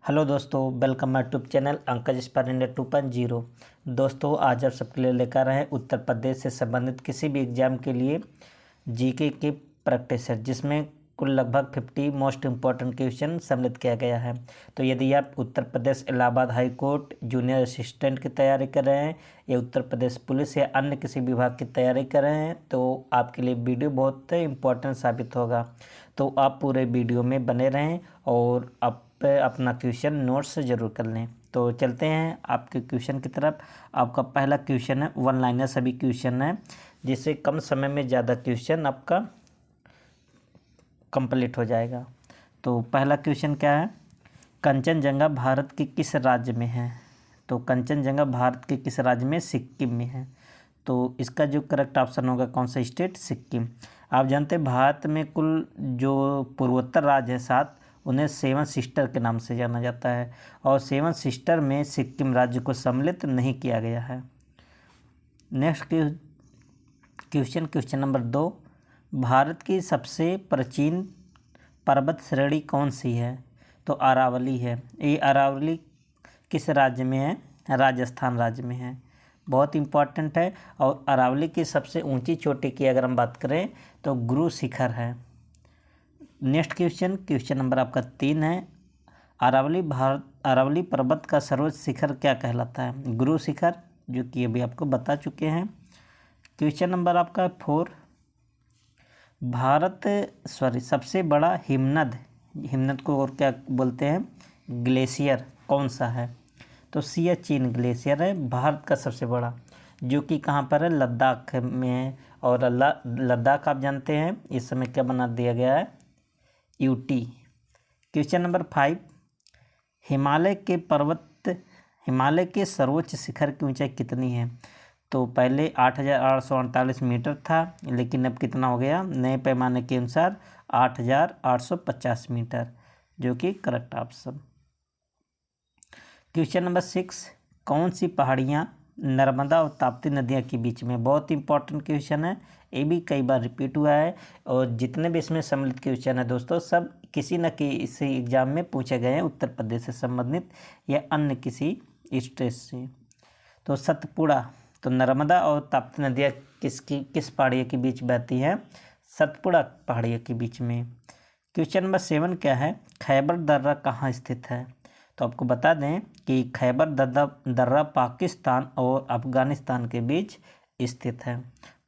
Hello दोस्तों, welcome my YouTube channel अंकज स्पर इंडिया 2.0। दोस्तों, आज आप सबके लिए लेकर आए हैं उत्तर प्रदेश से संबंधित किसी भी एग्जाम के लिए जीके के प्रैक्टिस सेट, जिसमें कुल लगभग 50 मोस्ट इम्पॉर्टेंट क्वेश्चन सम्मिलित किया गया है। तो यदि आप Uttar Pradesh Allahabad high court junior assistant की तैयारी कर रहे हैं या उत्तर प्रदेश पुलिस या अन्य किसी विभाग की तैयारी कर रहे हैं तो आपके लिए वीडियो बहुत इम्पोर्टेंट साबित होगा। तो आप पूरे वीडियो में बने रहें और आप अपना क्वेश्चन नोट्स से ज़रूर कर लें। तो चलते हैं आपके क्वेश्चन की तरफ। आपका पहला क्वेश्चन है, वन लाइनर सभी क्वेश्चन है, जिससे कम समय में ज़्यादा क्वेश्चन आपका कंप्लीट हो जाएगा। तो पहला क्वेश्चन क्या है, कंचनजंगा भारत के किस राज्य में है? तो कंचनजंगा भारत के किस राज्य में? सिक्किम में है। तो इसका जो करेक्ट ऑप्शन होगा कौन सा स्टेट? सिक्किम। आप जानते हैं भारत में कुल जो पूर्वोत्तर राज्य है 7, उन्हें 7 सिस्टर के नाम से जाना जाता है और 7 सिस्टर में सिक्किम राज्य को सम्मिलित नहीं किया गया है। नेक्स्ट क्वेश्चन नंबर 2, भारत की सबसे प्राचीन पर्वत श्रेणी कौन सी है? तो अरावली है। ये अरावली किस राज्य में है? राजस्थान राज्य में है। बहुत इम्पॉर्टेंट है। और अरावली की सबसे ऊंची चोटी की अगर हम बात करें तो गुरु शिखर है। नेक्स्ट क्वेश्चन नंबर आपका 3 है, अरावली पर्वत का सर्वोच्च शिखर क्या कहलाता है? गुरु शिखर, जो कि अभी आपको बता चुके हैं। क्वेश्चन नंबर आपका 4, सबसे बड़ा हिमनद को और क्या बोलते हैं? ग्लेशियर कौन सा है? तो सियाचिन ग्लेशियर है भारत का सबसे बड़ा, जो कि कहाँ पर है? लद्दाख में है। और लद्दाख आप जानते हैं इस समय क्या बना दिया गया है? यूटी। क्वेश्चन नंबर 5, हिमालय के सर्वोच्च शिखर की ऊंचाई कितनी है? तो पहले 8,848 मीटर था, लेकिन अब कितना हो गया नए पैमाने के अनुसार? 8,850 मीटर, जो कि करेक्ट ऑप्शन। क्वेश्चन नंबर 6, कौन सी पहाड़ियाँ नर्मदा और ताप्ती नदियाँ के बीच में? बहुत इंपॉर्टेंट क्वेश्चन है, ये भी कई बार रिपीट हुआ है और जितने भी इसमें सम्मिलित क्वेश्चन है दोस्तों, सब किसी न किसी एग्जाम में पूछे गए हैं उत्तर प्रदेश से संबंधित या अन्य किसी स्टेट से। तो सतपुड़ा, तो नर्मदा और ताप्ती नदियाँ किस पहाड़ियों के बीच बहती हैं? सतपुड़ा पहाड़ियों के बीच में। क्वेश्चन नंबर 7 क्या है, खैबर दर्रा कहाँ स्थित है? तो आपको बता दें कि खैबर दर्रा पाकिस्तान और अफगानिस्तान के बीच स्थित है।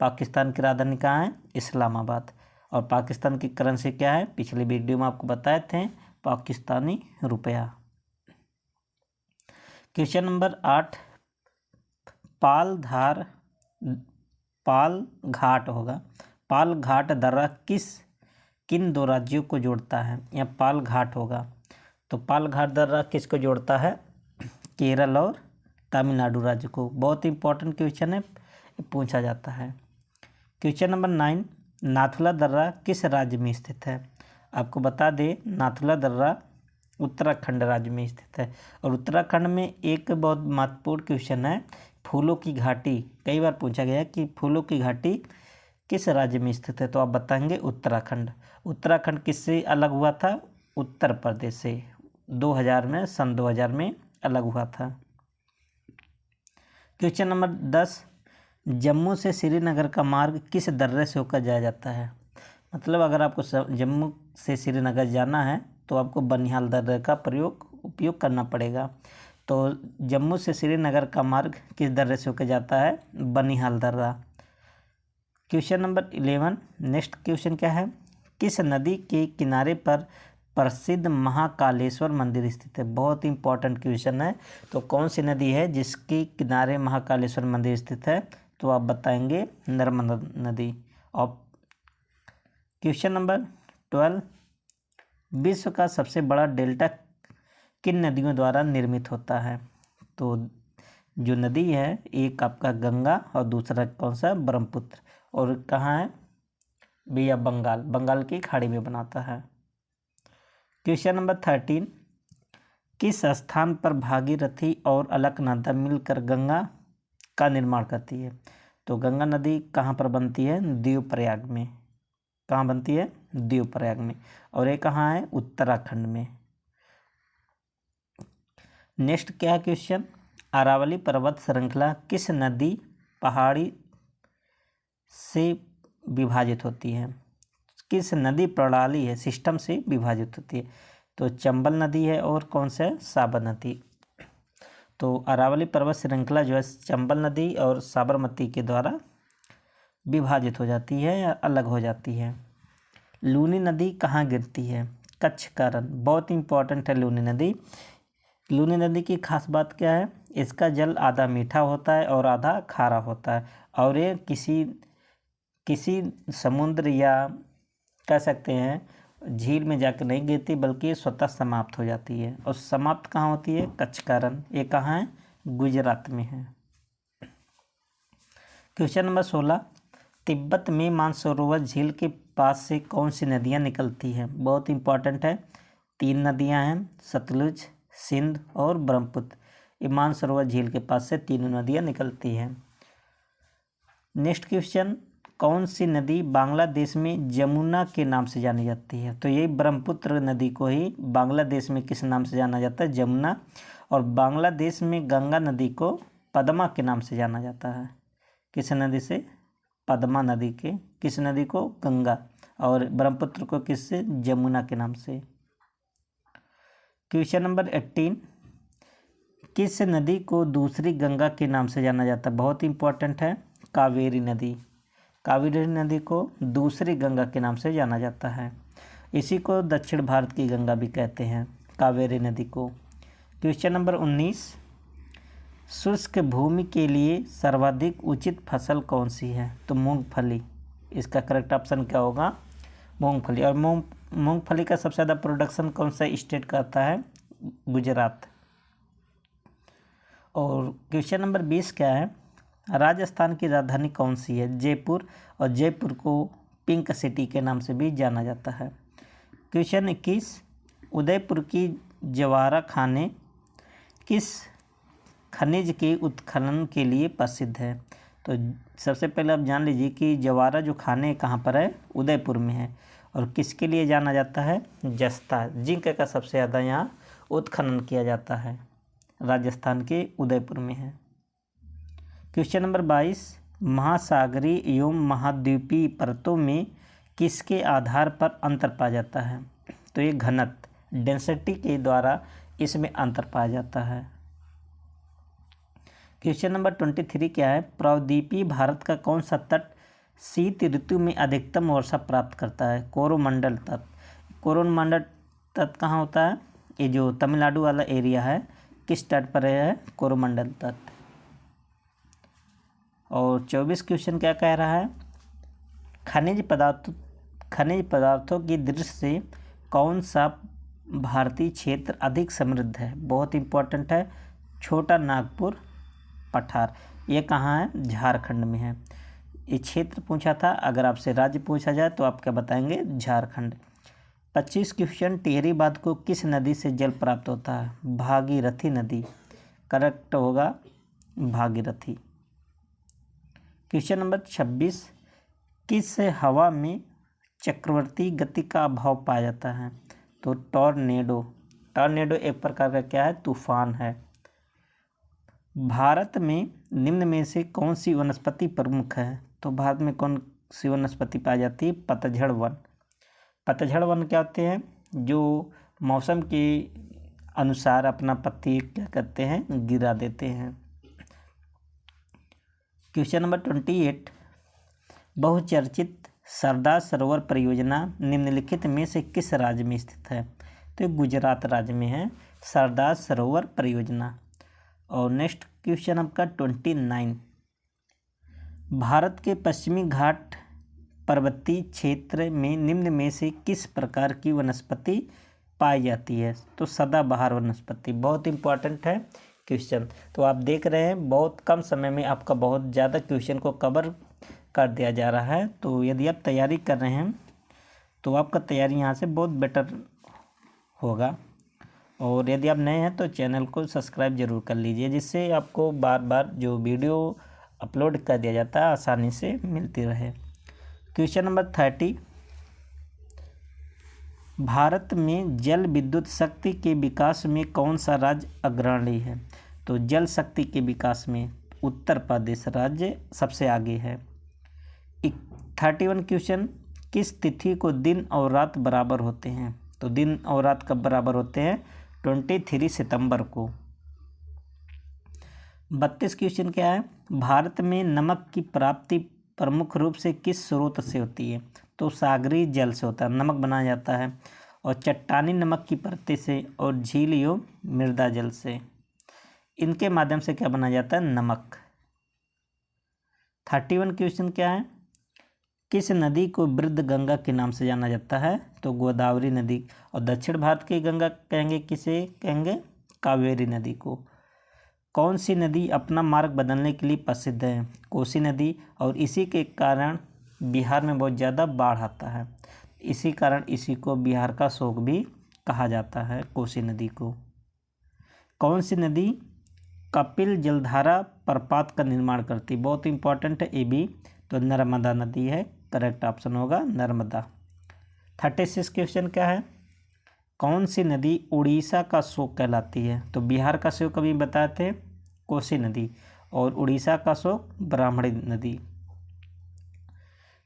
पाकिस्तान की राजधानी कहाँ है? इस्लामाबाद। और पाकिस्तान की करेंसी क्या है? पिछले वीडियो में आपको बताए थे, पाकिस्तानी रुपया। क्वेश्चन नंबर 8, पाल घाट होगा। पाल घाट दर्रा किन दो राज्यों को जोड़ता है? या पाल घाट होगा। तो पाल घाट दर्रा किसको जोड़ता है? केरल और तमिलनाडु राज्य को। बहुत इंपॉर्टेंट क्वेश्चन है, पूछा जाता है। क्वेश्चन नंबर 9, नाथुला दर्रा किस राज्य में स्थित है? आपको बता दें नाथुला दर्रा उत्तराखंड राज्य में स्थित है। और उत्तराखंड में एक बहुत महत्वपूर्ण क्वेश्चन है, फूलों की घाटी, कई बार पूछा गया कि फूलों की घाटी किस राज्य में स्थित है? तो आप बताएंगे उत्तराखंड। उत्तराखंड किससे अलग हुआ था? उत्तर प्रदेश से। 2000 में, सन 2000 में अलग हुआ था। क्वेश्चन नंबर 10, जम्मू से श्रीनगर का मार्ग किस दर्रे से होकर जाया जाता है? मतलब अगर आपको जम्मू से श्रीनगर जाना है तो आपको बनिहाल दर्रे का उपयोग करना पड़ेगा। तो जम्मू से श्रीनगर का मार्ग किस दर्रे से होकर जाता है? बनिहाल दर्रा। क्वेश्चन नंबर 11, नेक्स्ट क्वेश्चन क्या है, किस नदी के किनारे पर प्रसिद्ध महाकालेश्वर मंदिर स्थित है? बहुत इंपॉर्टेंट क्वेश्चन है। तो कौन सी नदी है जिसके किनारे महाकालेश्वर मंदिर स्थित है? तो आप बताएंगे नर्मदा नदी। और क्वेश्चन नंबर 12, विश्व का सबसे बड़ा डेल्टा किन नदियों द्वारा निर्मित होता है? तो जो नदी है एक आपका गंगा और दूसरा कौन सा? ब्रह्मपुत्र। और कहाँ है भैया? बंगाल की खाड़ी में बनाता है। क्वेश्चन नंबर 13, किस स्थान पर भागीरथी और अलकनंदा मिलकर गंगा का निर्माण करती है? तो गंगा नदी कहाँ पर बनती है? देवप्रयाग में। कहाँ बनती है? देवप्रयाग में। और ये कहाँ है? उत्तराखंड में। नेक्स्ट क्या है क्वेश्चन, अरावली पर्वत श्रृंखला किस नदी पहाड़ी से विभाजित होती है, किस नदी प्रणाली है सिस्टम से विभाजित होती है? तो चंबल नदी है और कौन सा है, साबर नदी। तो अरावली पर्वत श्रृंखला जो है चंबल नदी और साबरमती के द्वारा विभाजित हो जाती है या अलग हो जाती है। लूनी नदी कहाँ गिरती है, कच्छ का रण, बहुत इंपॉर्टेंट है लूनी नदी। लूनी नदी की खास बात क्या है, इसका जल आधा मीठा होता है और आधा खारा होता है, और ये किसी समुद्र या कह सकते हैं झील में जाकर नहीं गिरती, बल्कि स्वतः समाप्त हो जाती है। और समाप्त कहाँ होती है, कच्छ का रण, ये कहाँ है, गुजरात में है। क्वेश्चन नंबर 16, तिब्बत में मानसरोवर झील के पास से कौन सी नदियाँ निकलती हैं? बहुत इंपॉर्टेंट है, 3 नदियाँ हैं, सतलुज, सिंध और ब्रह्मपुत्र। ये मानसरोवर झील के पास से 3 नदियाँ निकलती हैं। नेक्स्ट क्वेश्चन, कौन सी नदी बांग्लादेश में जमुना के नाम से जानी जाती है? तो यही ब्रह्मपुत्र नदी को ही बांग्लादेश में किस नाम से जाना जाता है, जमुना। और बांग्लादेश में गंगा नदी को पद्मा के नाम से जाना जाता है। किस नदी से, पद्मा नदी के, किस नदी को, गंगा, और ब्रह्मपुत्र को किससे, जमुना के नाम से। क्वेश्चन नंबर 18, किस नदी को दूसरी गंगा के नाम से जाना जाता है? बहुत इंपॉर्टेंट है, कावेरी नदी। कावेरी नदी को दूसरी गंगा के नाम से जाना जाता है। इसी को दक्षिण भारत की गंगा भी कहते हैं, कावेरी नदी को। क्वेश्चन नंबर 19, शुष्क भूमि के लिए सर्वाधिक उचित फसल कौन सी है? तो मूंगफली। इसका करेक्ट ऑप्शन क्या होगा, मूंगफली। और मूंगफली का सबसे ज़्यादा प्रोडक्शन कौन सा स्टेट करता है, गुजरात। और क्वेश्चन नंबर 20 क्या है, राजस्थान की राजधानी कौन सी है? जयपुर। और जयपुर को पिंक सिटी के नाम से भी जाना जाता है। क्वेश्चन 21, उदयपुर की जवारा खाने किस खनिज के उत्खनन के लिए प्रसिद्ध है? तो सबसे पहले आप जान लीजिए कि जवारा जो खाने कहाँ पर है, उदयपुर में है। और किसके लिए जाना जाता है, जस्ता, जिंक का सबसे ज़्यादा यहाँ उत्खनन किया जाता है, राजस्थान के उदयपुर में है। क्वेश्चन नंबर 22, महासागरीय एवं महाद्वीपीय परतों में किसके आधार पर अंतर पाया जाता है? तो ये घनत्व, डेंसिटी के द्वारा इसमें अंतर पाया जाता है। क्वेश्चन नंबर 23 क्या है, प्रायद्वीपीय भारत का कौन सा तट शीत ऋतु में अधिकतम वर्षा प्राप्त करता है? कोरोमंडल तट। कोरोमंडल तट कहाँ होता है, ये जो तमिलनाडु वाला एरिया है, किस तट पर है, कोरोमंडल तट। और 24 क्वेश्चन क्या कह रहा है, खनिज पदार्थों की दृष्टि से कौन सा भारतीय क्षेत्र अधिक समृद्ध है? बहुत इंपॉर्टेंट है, छोटा नागपुर पठार। ये कहाँ है, झारखंड में है। ये क्षेत्र पूछा था, अगर आपसे राज्य पूछा जाए तो आप क्या बताएंगे, झारखंड। 25 क्वेश्चन, टिहरी बांध को किस नदी से जल प्राप्त होता है? भागीरथी नदी, करेक्ट होगा भागीरथी। क्वेश्चन नंबर 26, किस हवा में चक्रवर्ती गति का अभाव पाया जाता है? तो टॉर्नेडो। टॉर्नेडो एक प्रकार का क्या है, तूफान है। भारत में निम्न में से कौन सी वनस्पति प्रमुख है? तो भारत में कौन सी वनस्पति पाई जाती है, पतझड़ वन। पतझड़ वन क्या होते हैं, जो मौसम के अनुसार अपना पत्ती क्या करते हैं, गिरा देते हैं। क्वेश्चन नंबर 28, बहुचर्चित सरदार सरोवर परियोजना निम्नलिखित में से किस राज्य में स्थित है? तो गुजरात राज्य में है सरदार सरोवर परियोजना। और नेक्स्ट क्वेश्चन आपका 29, भारत के पश्चिमी घाट पर्वतीय क्षेत्र में निम्न में से किस प्रकार की वनस्पति पाई जाती है? तो सदाबहार वनस्पति। बहुत इंपॉर्टेंट है क्वेश्चन। तो आप देख रहे हैं बहुत कम समय में आपका बहुत ज़्यादा क्वेश्चन को कवर कर दिया जा रहा है। तो यदि आप तैयारी कर रहे हैं तो आपका तैयारी यहाँ से बहुत बेटर होगा। और यदि आप नए हैं तो चैनल को सब्सक्राइब जरूर कर लीजिए, जिससे आपको बार बार जो वीडियो अपलोड कर दिया जाता है आसानी से मिलती रहे। क्वेश्चन नंबर 30, भारत में जल विद्युत शक्ति के विकास में कौन सा राज्य अग्रणी है? तो जल शक्ति के विकास में उत्तर प्रदेश राज्य सबसे आगे है। 31 क्वेश्चन, किस तिथि को दिन और रात बराबर होते हैं? तो दिन और रात कब बराबर होते हैं? 23 सितंबर को। 32 क्वेश्चन क्या है? भारत में नमक की प्राप्ति प्रमुख रूप से किस स्रोत से होती है? तो सागरीय जल से होता है, नमक बनाया जाता है, और चट्टानी नमक की परत से, और झील एवं मृदा जल से, इनके माध्यम से क्या बनाया जाता है? नमक। 31 क्वेश्चन क्या है? किस नदी को वृद्ध गंगा के नाम से जाना जाता है? तो गोदावरी नदी। और दक्षिण भारत की गंगा कहेंगे किसे? कहेंगे कावेरी नदी को। कौन सी नदी अपना मार्ग बदलने के लिए प्रसिद्ध है? कोसी नदी। और इसी के कारण बिहार में बहुत ज़्यादा बाढ़ आता है, इसी कारण इसी को बिहार का शोक भी कहा जाता है, कोसी नदी को। कौन सी नदी कपिल जलधारा प्रपात का निर्माण करती? बहुत इंपॉर्टेंट है ये भी। तो नर्मदा नदी है, करेक्ट ऑप्शन होगा नर्मदा। 36 क्वेश्चन क्या है? कौन सी नदी उड़ीसा का शोक कहलाती है? तो बिहार का शोक अभी बताए थे कोसी नदी, और उड़ीसा का शोक ब्राह्मणी नदी।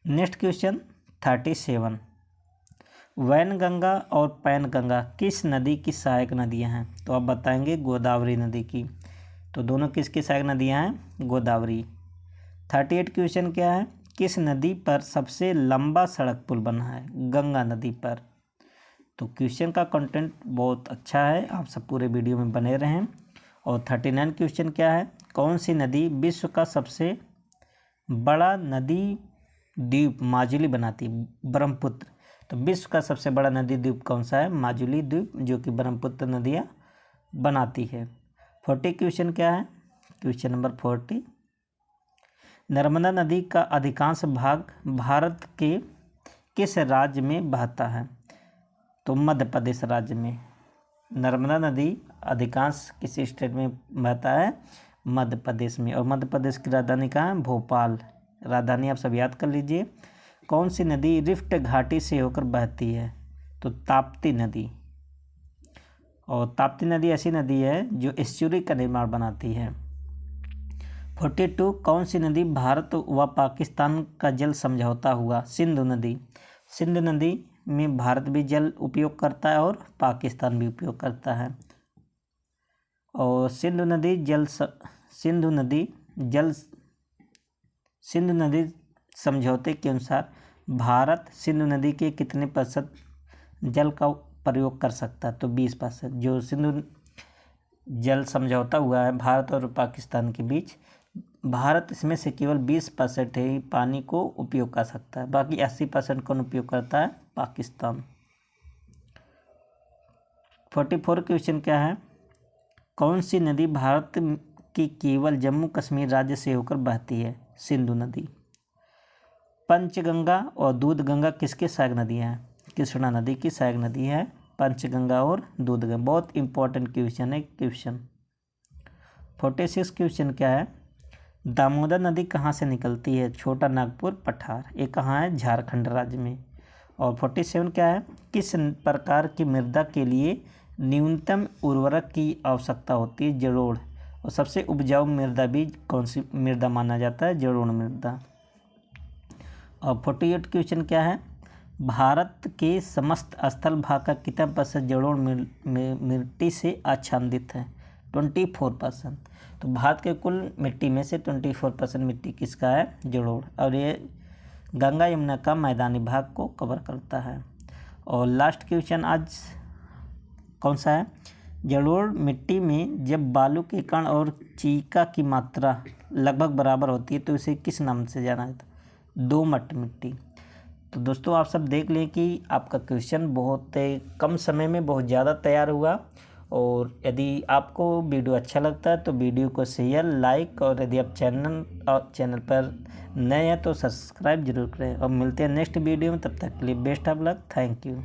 नेक्स्ट क्वेश्चन 37, वैनगंगा और पैनगंगा किस नदी की सहायक नदियां हैं? तो आप बताएंगे गोदावरी नदी की। तो दोनों किसकी सहायक नदियां हैं? गोदावरी। 38 क्वेश्चन क्या है? किस नदी पर सबसे लंबा सड़क पुल बना है? गंगा नदी पर। तो क्वेश्चन का कंटेंट बहुत अच्छा है, आप सब पूरे वीडियो में बने रहें। और 39 क्वेश्चन क्या है? कौन सी नदी विश्व का सबसे बड़ा नदी द्वीप माजुली बनाती है? ब्रह्मपुत्र। तो विश्व का सबसे बड़ा नदी द्वीप कौन सा है? माजुली द्वीप, जो कि ब्रह्मपुत्र नदियाँ बनाती है। 40 क्वेश्चन क्या है? क्वेश्चन नंबर 40, नर्मदा नदी का अधिकांश भाग भारत के किस राज्य में बहता है? तो मध्य प्रदेश राज्य में। नर्मदा नदी अधिकांश किसी स्टेट में बहता है? मध्य प्रदेश में। और मध्य प्रदेश की राजधानी कहाँ है? भोपाल। राजधानी आप सब याद कर लीजिए। कौन सी नदी रिफ्ट घाटी से होकर बहती है? तो ताप्ती नदी। और ताप्ती नदी ऐसी नदी है जो एस्चुरी का निर्माण बनाती है। 42, कौन सी नदी भारत व पाकिस्तान का जल समझौता हुआ? सिंधु नदी। सिंधु नदी में भारत भी जल उपयोग करता है और पाकिस्तान भी उपयोग करता है। और सिंधु नदी समझौते के अनुसार भारत सिंधु नदी के कितने प्रतिशत जल का प्रयोग कर सकता है? तो 20%। जो सिंधु जल समझौता हुआ है भारत और पाकिस्तान के बीच, भारत इसमें से केवल 20% ही पानी को उपयोग कर सकता है, बाकी 80% कौन उपयोग करता है? पाकिस्तान। 44 क्वेश्चन क्या है? कौन सी नदी भारत की केवल जम्मू कश्मीर राज्य से होकर बहती है? सिंधु नदी। पंचगंगा और दूधगंगा किसकी सहायक नदियाँ हैं? कृष्णा नदी की सहायक नदी है पंचगंगा और दूधगंगा। बहुत इंपॉर्टेंट क्वेश्चन है क्वेश्चन। 46 क्वेश्चन क्या है? दामोदर नदी कहाँ से निकलती है? छोटा नागपुर, पठार। ये कहाँ है? झारखंड राज्य में। और 47 क्या है? किस प्रकार की मृदा के लिए न्यूनतम उर्वरक की आवश्यकता होती है? जलोढ़। और सबसे उपजाऊ मृदा भी कौन सी मृदा माना जाता है? जलोढ़ मृदा। और 48 क्वेश्चन क्या है? भारत के समस्त स्थल भाग का कितना % जलोढ़ मिट्टी से आच्छादित है? 24%। तो भारत के कुल मिट्टी में से 24% मिट्टी किसका है? जलोढ़। और ये गंगा यमुना का मैदानी भाग को कवर करता है। और लास्ट क्वेश्चन आज कौन सा है? जलोढ़ मिट्टी में जब बालू के कण और चीका की मात्रा लगभग बराबर होती है तो इसे किस नाम से जाना जाता है? दोमट मिट्टी। तो दोस्तों आप सब देख लें कि आपका क्वेश्चन बहुत कम समय में बहुत ज़्यादा तैयार हुआ। और यदि आपको वीडियो अच्छा लगता है तो वीडियो को शेयर, लाइक, और यदि आप चैनल पर नए हैं तो सब्सक्राइब जरूर करें। और मिलते हैं नेक्स्ट वीडियो में, तब तक के लिए best of luck. Thank you.